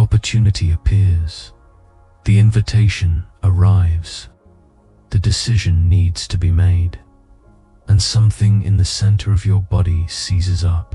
opportunity appears. The invitation arrives. The decision needs to be made. And something in the center of your body seizes up.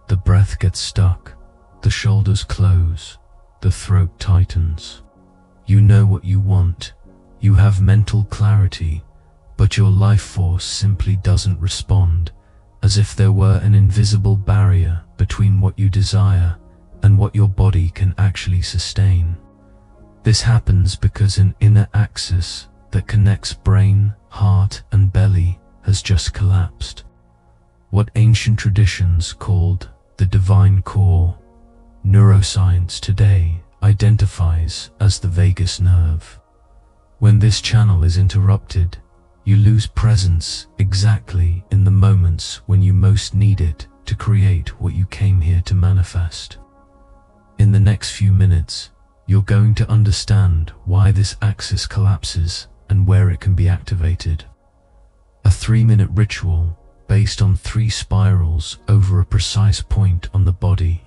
The breath gets stuck. The shoulders close. The throat tightens. You know what you want. You have mental clarity, but your life force simply doesn't respond, as if there were an invisible barrier between what you desire and what your body can actually sustain. This happens because an inner axis that connects brain, heart, and belly has just collapsed. What ancient traditions called the divine core, neuroscience today identifies as the vagus nerve. When this channel is interrupted, you lose presence exactly in the moments when you most need it to create what you came here to manifest. In the next few minutes, you're going to understand why this axis collapses and where it can be activated. A 3-minute ritual based on 3 spirals over a precise point on the body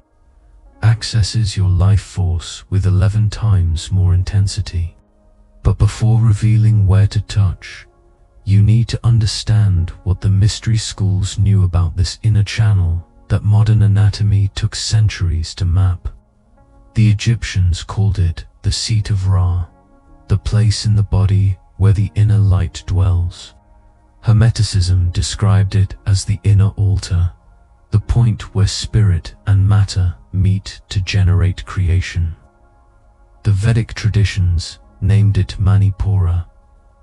accesses your life force with 11 times more intensity. But before revealing where to touch, you need to understand what the mystery schools knew about this inner channel that modern anatomy took centuries to map. The Egyptians called it the seat of Ra, the place in the body where the inner light dwells. Hermeticism described it as the inner altar, the point where spirit and matter meet to generate creation. The Vedic traditions named it Manipura,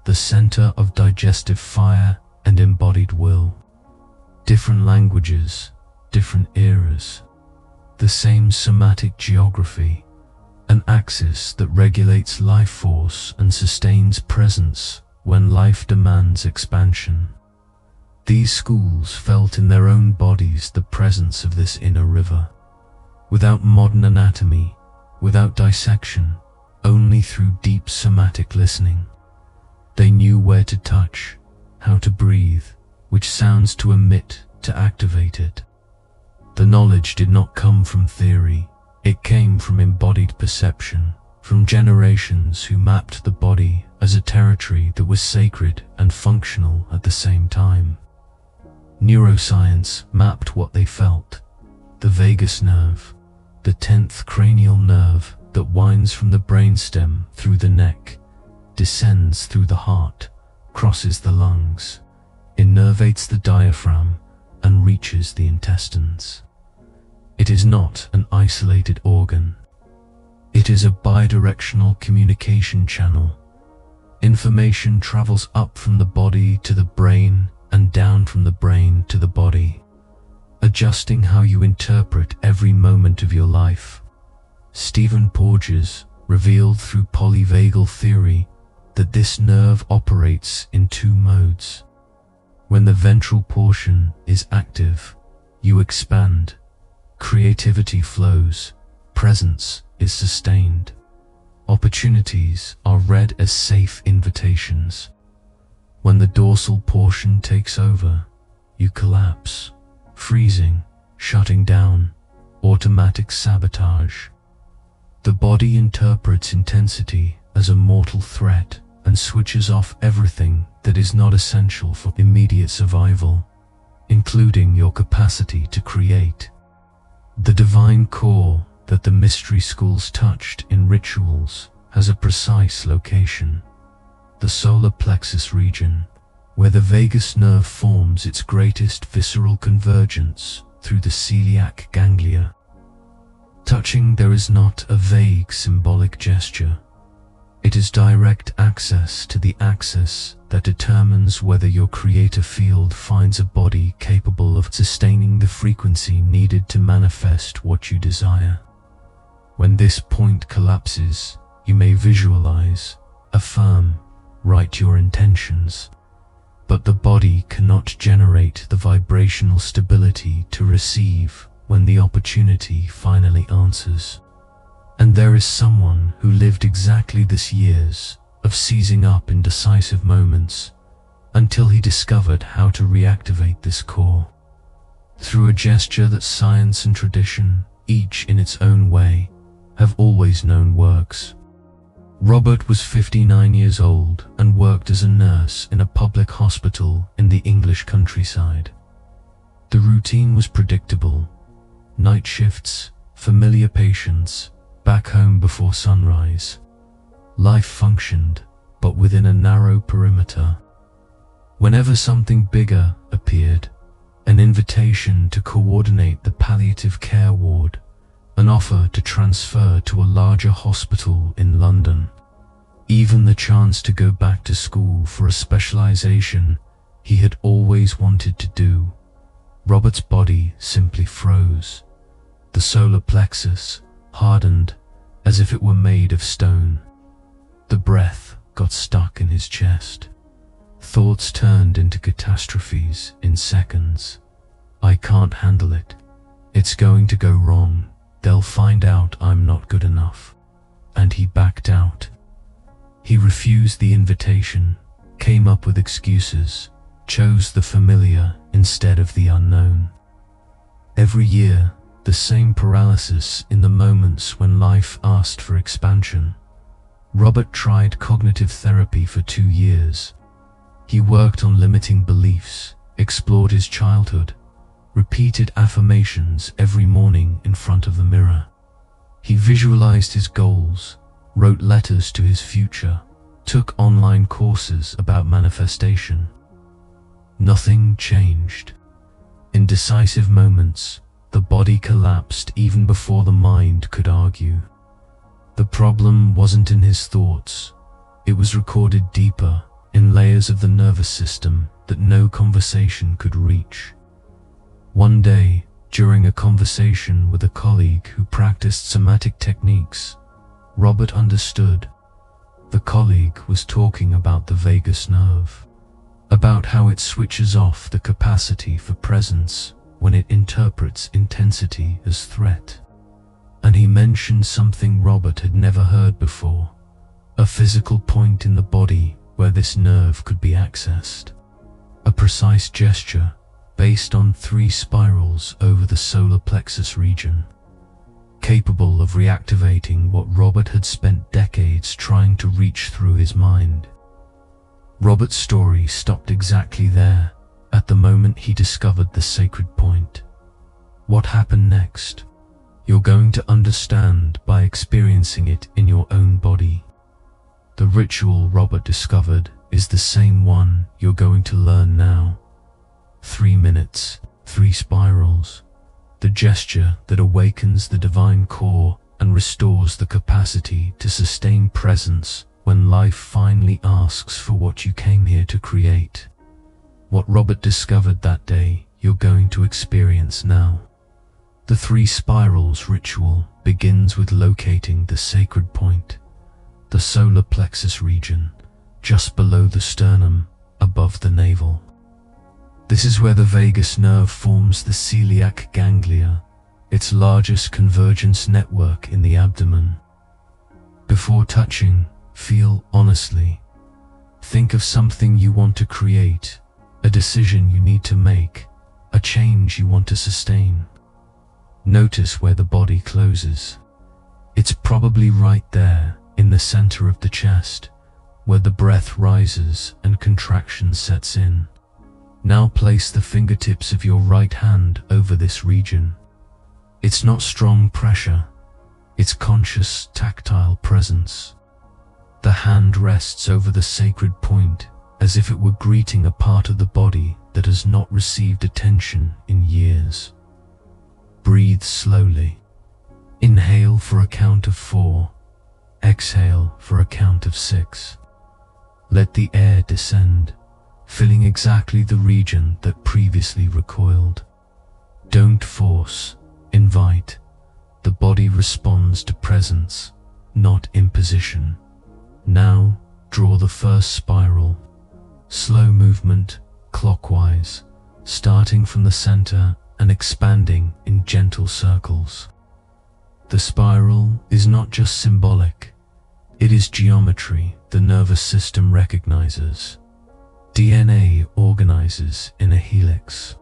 the center of digestive fire and embodied will. Different languages, different eras, the same somatic geography, an axis that regulates life force and sustains presence when life demands expansion. These schools felt in their own bodies the presence of this inner river. Without modern anatomy, without dissection, only through deep somatic listening. They knew where to touch, how to breathe, which sounds to emit to activate it. The knowledge did not come from theory, it came from embodied perception, from generations who mapped the body as a territory that was sacred and functional at the same time. Neuroscience mapped what they felt. The vagus nerve, the 10th cranial nerve that winds from the brainstem through the neck, descends through the heart, crosses the lungs, innervates the diaphragm, and reaches the intestines. It is not an isolated organ. It is a bidirectional communication channel. Information travels up from the body to the brain and down from the brain to the body, adjusting how you interpret every moment of your life. Stephen Porges revealed through polyvagal theory that this nerve operates in 2 modes. When the ventral portion is active, you expand, creativity flows, presence is sustained. Opportunities are read as safe invitations. When the dorsal portion takes over, you collapse, freezing, shutting down, automatic sabotage. The body interprets intensity as a mortal threat and switches off everything that is not essential for immediate survival, including your capacity to create. The divine core that the mystery schools touched in rituals has a precise location, the solar plexus region, where the vagus nerve forms its greatest visceral convergence through the celiac ganglia. Touching there is not a vague symbolic gesture. It is direct access to the axis that determines whether your creative field finds a body capable of sustaining the frequency needed to manifest what you desire. When this point collapses, you may visualize, affirm, write your intentions, but the body cannot generate the vibrational stability to receive when the opportunity finally answers. And there is someone who lived exactly this years of seizing up in decisive moments until he discovered how to reactivate this core. Through a gesture that science and tradition, each in its own way, have always known works. Robert was 59 years old and worked as a nurse in a public hospital in the English countryside. The routine was predictable. Night shifts, familiar patients, back home before sunrise. Life functioned, but within a narrow perimeter. Whenever something bigger appeared, an invitation to coordinate the palliative care ward, an offer to transfer to a larger hospital in London, even the chance to go back to school for a specialization he had always wanted to do, Robert's body simply froze. The solar plexus hardened as if it were made of stone. The breath got stuck in his chest. Thoughts turned into catastrophes in seconds. I can't handle it. It's going to go wrong. They'll find out I'm not good enough. And he backed out. He refused the invitation, came up with excuses, chose the familiar instead of the unknown. Every year, the same paralysis in the moments when life asked for expansion. Robert tried cognitive therapy for 2 years. He worked on limiting beliefs, explored his childhood, repeated affirmations every morning in front of the mirror. He visualized his goals, wrote letters to his future, took online courses about manifestation. Nothing changed. In decisive moments, the body collapsed even before the mind could argue. The problem wasn't in his thoughts. It was recorded deeper, in layers of the nervous system that no conversation could reach. One day, during a conversation with a colleague who practiced somatic techniques, Robert understood. The colleague was talking about the vagus nerve, about how it switches off the capacity for presence when it interprets intensity as threat. And he mentioned something Robert had never heard before, a physical point in the body where this nerve could be accessed. A precise gesture based on 3 spirals over the solar plexus region, capable of reactivating what Robert had spent decades trying to reach through his mind. Robert's story stopped exactly there, at the moment he discovered the sacred point. What happened next? You're going to understand by experiencing it in your own body. The ritual Robert discovered is the same one you're going to learn now. 3 minutes, 3 spirals. The gesture that awakens the divine core and restores the capacity to sustain presence when life finally asks for what you came here to create. What Robert discovered that day, you're going to experience now. The 3 spirals ritual begins with locating the sacred point, the solar plexus region, just below the sternum, above the navel. This is where the vagus nerve forms the celiac ganglia, its largest convergence network in the abdomen. Before touching, feel honestly. Think of something you want to create, a decision you need to make, a change you want to sustain. Notice where the body closes. It's probably right there, in the center of the chest, where the breath rises and contraction sets in. Now place the fingertips of your right hand over this region. It's not strong pressure, it's conscious, tactile presence. The hand rests over the sacred point, as if it were greeting a part of the body that has not received attention in years. Breathe slowly. Inhale for a count of 4. Exhale for a count of 6. Let the air descend, filling exactly the region that previously recoiled. Don't force, invite. The body responds to presence, not imposition. Now, draw the first spiral. Slow movement, clockwise, starting from the center and expanding in gentle circles. The spiral is not just symbolic, it is geometry the nervous system recognizes. DNA organizes in a helix.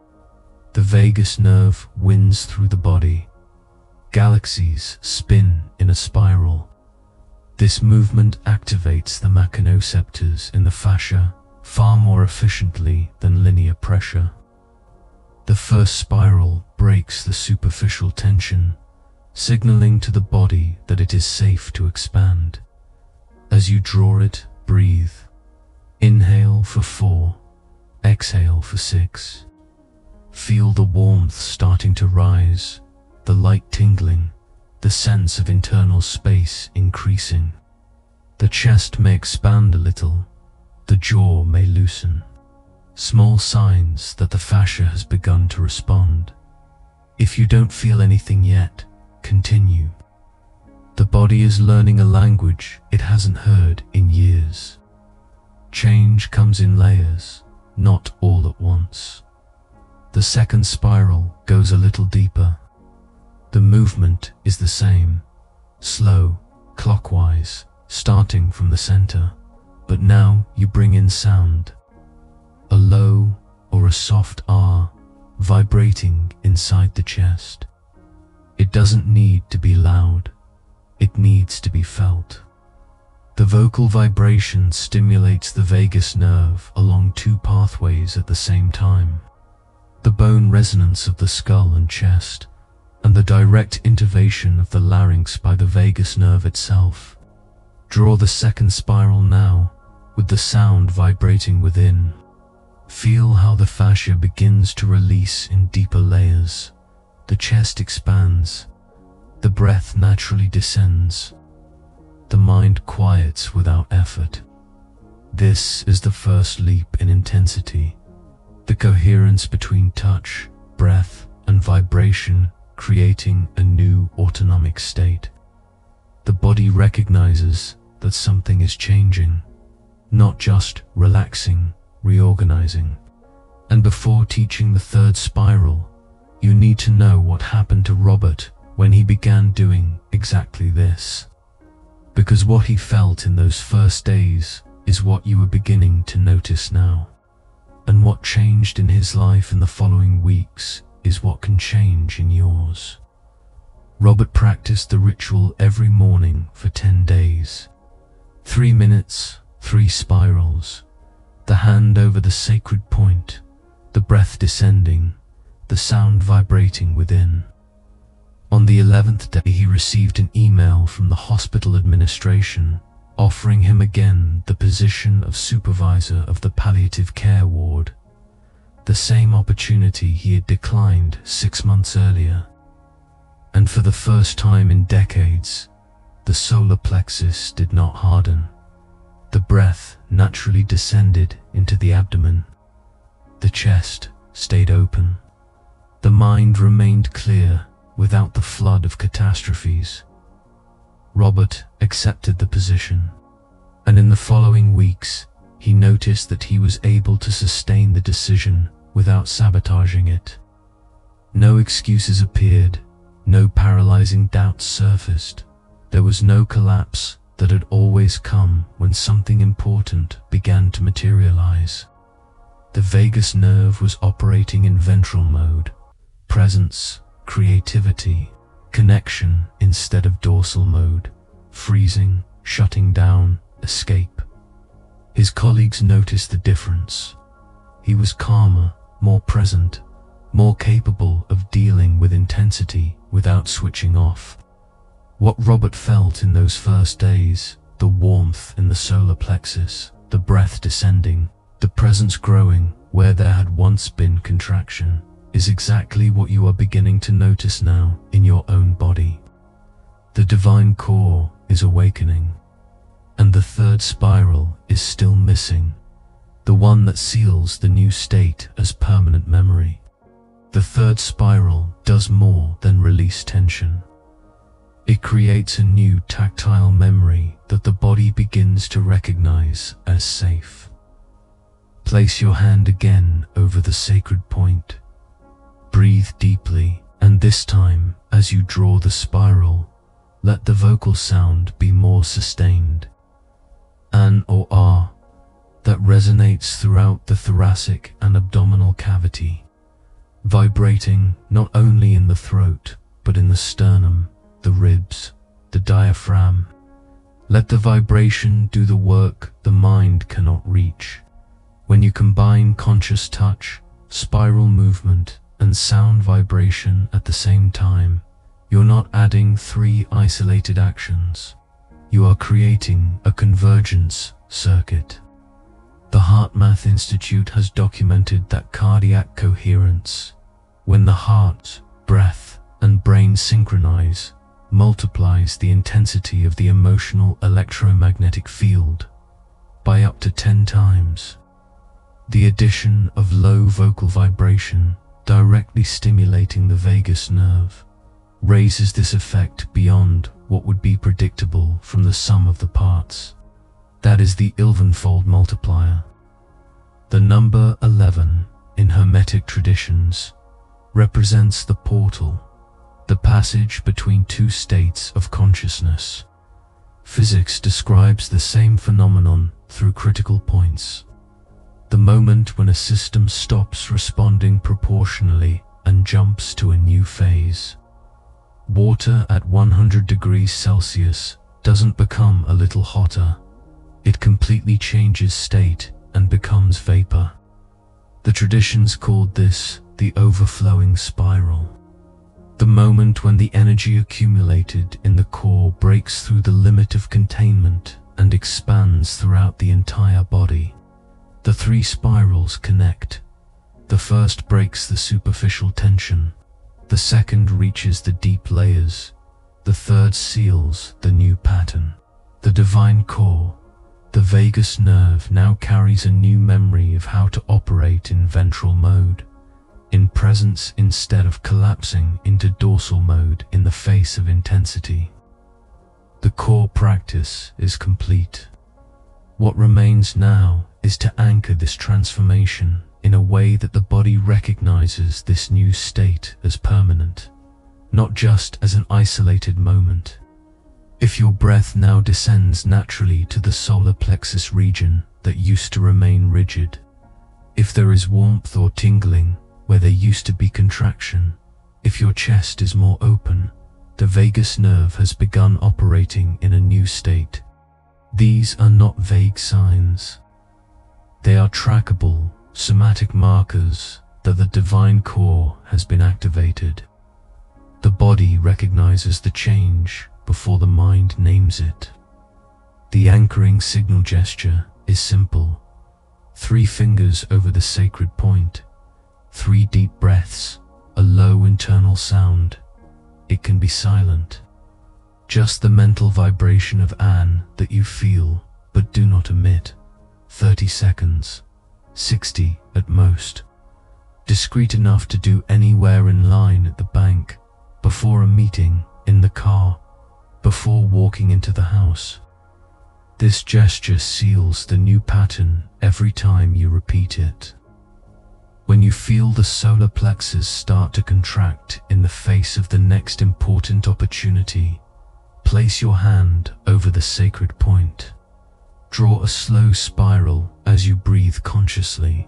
The vagus nerve winds through the body, Galaxies spin in a spiral. This movement activates the mechanoreceptors in the fascia far more efficiently than linear pressure. The first spiral breaks the superficial tension, signaling to the body that it is safe to expand. As you draw it, breathe. Inhale for 4, exhale for 6. Feel the warmth starting to rise, the light tingling, the sense of internal space increasing. The chest may expand a little, the jaw may loosen. Small signs that the fascia has begun to respond. If you don't feel anything yet, continue. The body is learning a language it hasn't heard in years. Change comes in layers, not all at once. The second spiral goes a little deeper. The movement is the same, slow, clockwise, starting from the center, but now you bring in sound. A low or a soft R vibrating inside the chest. It doesn't need to be loud, it needs to be felt. The vocal vibration stimulates the vagus nerve along 2 pathways at the same time. The bone resonance of the skull and chest, and the direct innervation of the larynx by the vagus nerve itself. Draw the second spiral now, with the sound vibrating within. Feel how the fascia begins to release in deeper layers. The chest expands. The breath naturally descends. The mind quiets without effort. This is the first leap in intensity. The coherence between touch, breath, and vibration creating a new autonomic state. The body recognizes that something is changing, not just relaxing, reorganizing. And before teaching the third spiral, you need to know what happened to Robert when he began doing exactly this. Because what he felt in those first days is what you are beginning to notice now. And what changed in his life in the following weeks is what can change in yours. Robert practiced the ritual every morning for 10 days. 3 minutes, 3 spirals. The hand over the sacred point, the breath descending, the sound vibrating within. On the 11th day, he received an email from the hospital administration offering him again the position of supervisor of the palliative care ward, the same opportunity he had declined 6 months earlier. And for the first time in decades, the solar plexus did not harden. The breath naturally descended into the abdomen. The chest stayed open. The mind remained clear without the flood of catastrophes. Robert accepted the position, and in the following weeks, he noticed that he was able to sustain the decision without sabotaging it. No excuses appeared, no paralyzing doubts surfaced. There was no collapse that had always come when something important began to materialize. The vagus nerve was operating in ventral mode, presence, creativity, connection instead of dorsal mode, freezing, shutting down, escape. His colleagues noticed the difference. He was calmer, more present, more capable of dealing with intensity without switching off. What Robert felt in those first days, the warmth in the solar plexus, the breath descending, the presence growing where there had once been contraction, is exactly what you are beginning to notice now in your own body. The divine core is awakening, and the third spiral is still missing, the one that seals the new state as permanent memory. The third spiral does more than release tension. It creates a new tactile memory that the body begins to recognize as safe. Place your hand again over the sacred point. Breathe deeply, and this time, as you draw the spiral, let the vocal sound be more sustained. An or ah, that resonates throughout the thoracic and abdominal cavity, vibrating not only in the throat, but in the sternum, the ribs, the diaphragm. Let the vibration do the work the mind cannot reach. When you combine conscious touch, spiral movement, and sound vibration at the same time, you're not adding three isolated actions. You are creating a convergence circuit. The HeartMath Institute has documented that cardiac coherence, when the heart, breath, and brain synchronize, multiplies the intensity of the emotional electromagnetic field by up to 10 times. The addition of low vocal vibration, directly stimulating the vagus nerve, raises this effect beyond what would be predictable from the sum of the parts. That is the Ilvenfold multiplier. The number 11 in Hermetic traditions represents the portal, the passage between two states of consciousness. Physics describes the same phenomenon through critical points. The moment when a system stops responding proportionally and jumps to a new phase. Water at 100 degrees Celsius doesn't become a little hotter. It completely changes state and becomes vapor. The traditions called this the overflowing spiral. The moment when the energy accumulated in the core breaks through the limit of containment and expands throughout the entire body. The three spirals connect. The first breaks the superficial tension. The second reaches the deep layers. The third seals the new pattern. The divine core, the vagus nerve, now carries a new memory of how to operate in ventral mode, in presence instead of collapsing into dorsal mode in the face of intensity. The core practice is complete. What remains now is to anchor this transformation in a way that the body recognizes this new state as permanent, not just as an isolated moment. If your breath now descends naturally to the solar plexus region that used to remain rigid, if there is warmth or tingling where there used to be contraction, if your chest is more open, the vagus nerve has begun operating in a new state. These are not vague signs. They are trackable, somatic markers that the divine core has been activated. The body recognizes the change before the mind names it. The anchoring signal gesture is simple. 3 fingers over the sacred point, 3 deep breaths, a low internal sound. It can be silent. Just the mental vibration of An that you feel but do not emit. 30 seconds, 60 at most. Discreet enough to do anywhere in line at the bank, before a meeting, in the car, before walking into the house. This gesture seals the new pattern every time you repeat it. When you feel the solar plexus start to contract in the face of the next important opportunity, place your hand over the sacred point. Draw a slow spiral as you breathe consciously,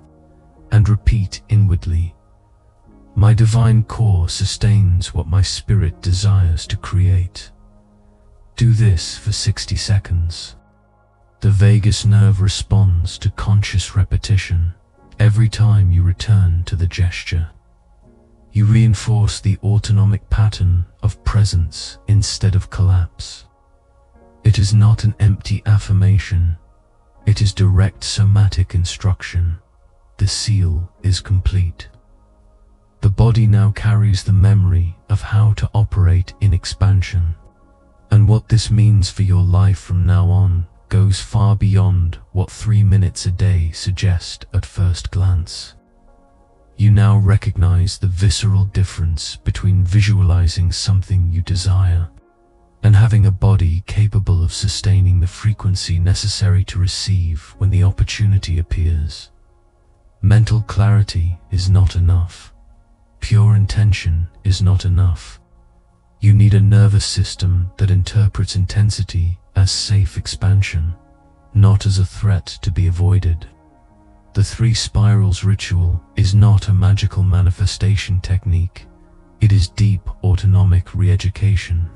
and repeat inwardly, "My divine core sustains what my spirit desires to create." Do this for 60 seconds. The vagus nerve responds to conscious repetition every time you return to the gesture. You reinforce the autonomic pattern of presence instead of collapse. It is not an empty affirmation. It is direct somatic instruction. The seal is complete. The body now carries the memory of how to operate in expansion. And what this means for your life from now on goes far beyond what 3 minutes a day suggest at first glance. You now recognize the visceral difference between visualizing something you desire and having a body capable of sustaining the frequency necessary to receive when the opportunity appears. Mental clarity is not enough. Pure intention is not enough. You need a nervous system that interprets intensity as safe expansion, not as a threat to be avoided. The 3 spirals ritual is not a magical manifestation technique. It is deep autonomic re-education,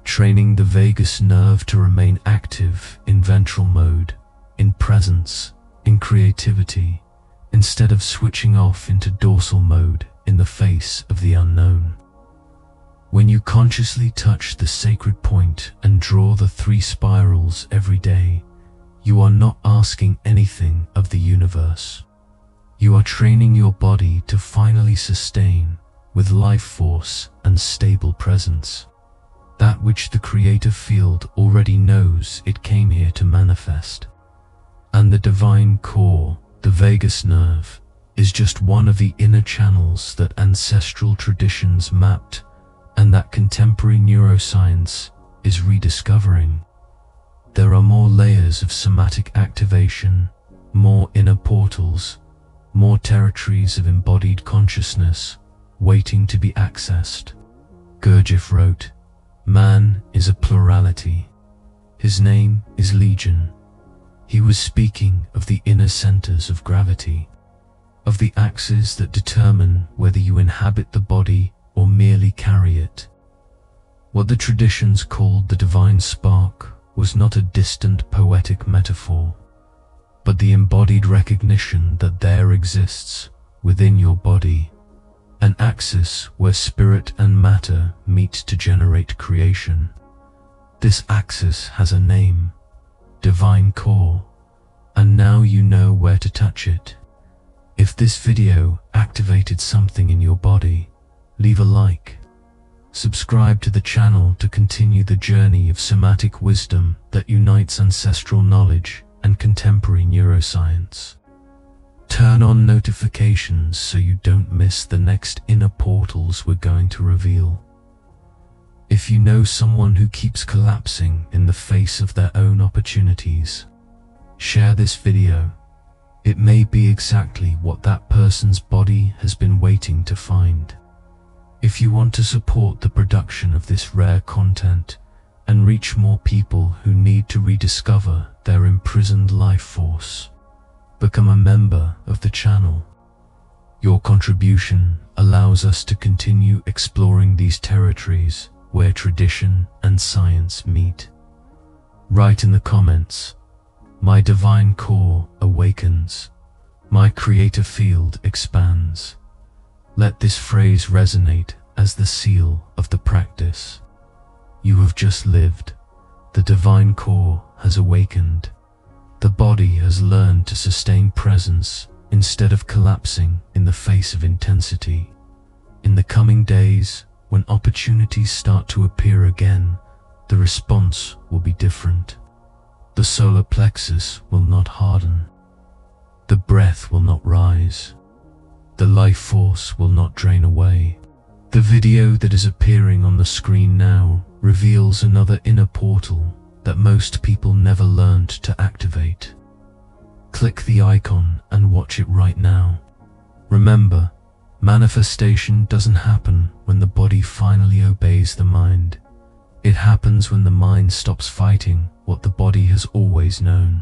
training the vagus nerve to remain active in ventral mode, in presence, in creativity, instead of switching off into dorsal mode in the face of the unknown. When you consciously touch the sacred point and draw the 3 spirals every day, you are not asking anything of the universe. You are training your body to finally sustain, with life force and stable presence, that which the creative field already knows it came here to manifest. And the divine core, the vagus nerve, is just one of the inner channels that ancestral traditions mapped and that contemporary neuroscience is rediscovering. There are more layers of somatic activation, more inner portals, more territories of embodied consciousness waiting to be accessed. Gurdjieff wrote, "Man is a plurality. His name is Legion." He was speaking of the inner centers of gravity, of the axes that determine whether you inhabit the body or merely carry it. What the traditions called the divine spark was not a distant poetic metaphor, but the embodied recognition that there exists, within your body, an axis where spirit and matter meet to generate creation. This axis has a name, divine core, and now you know where to touch it. If this video activated something in your body, leave a like. Subscribe to the channel to continue the journey of somatic wisdom that unites ancestral knowledge and contemporary neuroscience. Turn on notifications so you don't miss the next inner portals we're going to reveal. If you know someone who keeps collapsing in the face of their own opportunities, share this video. It may be exactly what that person's body has been waiting to find. If you want to support the production of this rare content and reach more people who need to rediscover their imprisoned life force, become a member of the channel. Your contribution allows us to continue exploring these territories where tradition and science meet. Write in the comments, "My divine core awakens. My creative field expands." Let this phrase resonate as the seal of the practice. You have just lived. The divine core has awakened. The body has learned to sustain presence instead of collapsing in the face of intensity. In the coming days, when opportunities start to appear again, the response will be different. The solar plexus will not harden. The breath will not rise. The life force will not drain away. The video that is appearing on the screen now reveals another inner portal that most people never learned to activate. Click the icon and watch it right now. Remember, manifestation doesn't happen when the body finally obeys the mind. It happens when the mind stops fighting what the body has always known.